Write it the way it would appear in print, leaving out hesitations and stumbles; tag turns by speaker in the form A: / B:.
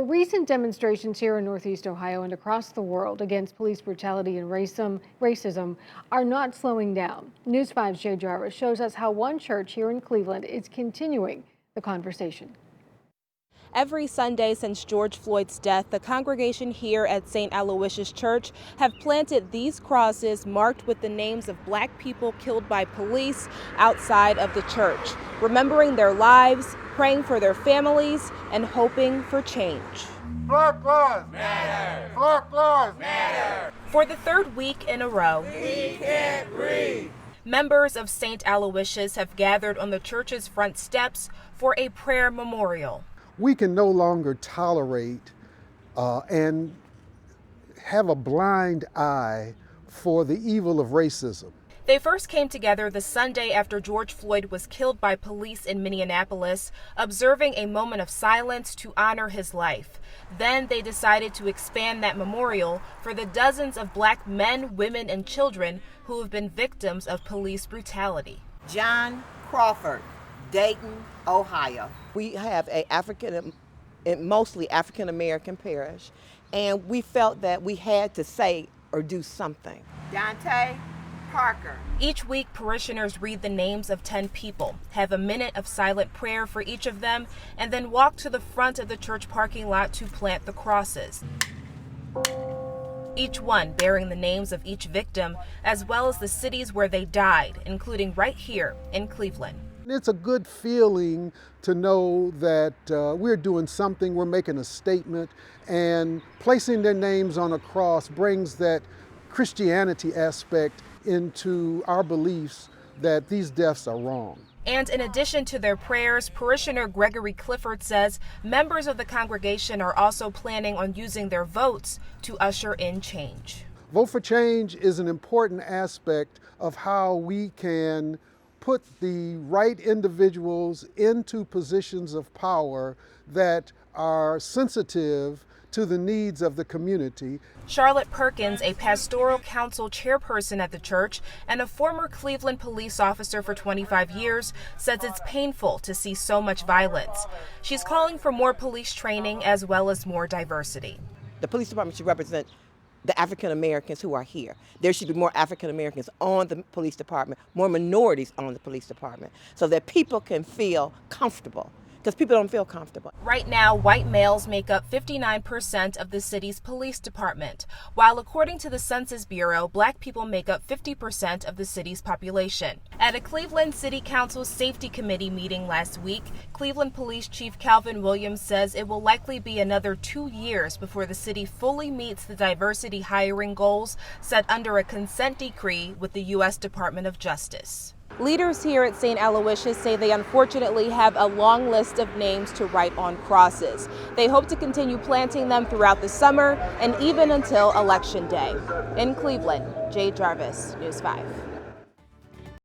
A: recent demonstrations here in Northeast Ohio and across the world against police brutality and racism are not slowing down. News 5's Jay Jarvis shows us how one church here in Cleveland is continuing the conversation.
B: Every Sunday since George Floyd's death, the congregation here at St. Aloysius Church have planted these crosses marked with the names of Black people killed by police outside of the church, remembering their lives, praying for their families, and hoping for change.
C: Black lives matter! Black lives matter!
B: For the third week in a row,
C: We can't breathe!
B: Members of St. Aloysius have gathered on the church's front steps for a prayer memorial.
D: We can no longer tolerate and have a blind eye for the evil of racism.
B: They first came together the Sunday after George Floyd was killed by police in Minneapolis, observing a moment of silence to honor his life. Then they decided to expand that memorial for the dozens of Black men, women, and children who have been victims of police brutality.
E: John Crawford, Dayton, Ohio. We have a mostly African-American parish, and we felt that we had to say or do something. Dante Parker.
B: Each week, parishioners read the names of 10 people, have a minute of silent prayer for each of them, and then walk to the front of the church parking lot to plant the crosses. Each one bearing the names of each victim, as well as the cities where they died, including right here in Cleveland.
D: It's a good feeling to know that we're doing something, we're making a statement, and placing their names on a cross brings that Christianity aspect into our beliefs that these deaths are wrong.
B: And in addition to their prayers, parishioner Gregory Clifford says members of the congregation are also planning on using their votes to usher in change.
D: Vote for change is an important aspect of how we can put the right individuals into positions of power that are sensitive to the needs of the community.
B: Charlotte Perkins, a pastoral council chairperson at the church and a former Cleveland police officer for 25 years, says it's painful to see so much violence. She's calling for more police training as well as more diversity.
E: The police department should represent the African Americans who are here. There should be more African Americans on the police department, more minorities on the police department, so that people can feel comfortable, because people don't feel comfortable.
B: Right now, white males make up 59% of the city's police department, while according to the Census Bureau, Black people make up 50% of the city's population. At a Cleveland City Council Safety Committee meeting last week, Cleveland Police Chief Calvin Williams says it will likely be another 2 years before the city fully meets the diversity hiring goals set under a consent decree with the U.S. Department of Justice. Leaders here at St. Aloysius say they unfortunately have a long list of names to write on crosses. They hope to continue planting them throughout the summer and even until Election Day. In Cleveland, Jay Jarvis, News 5.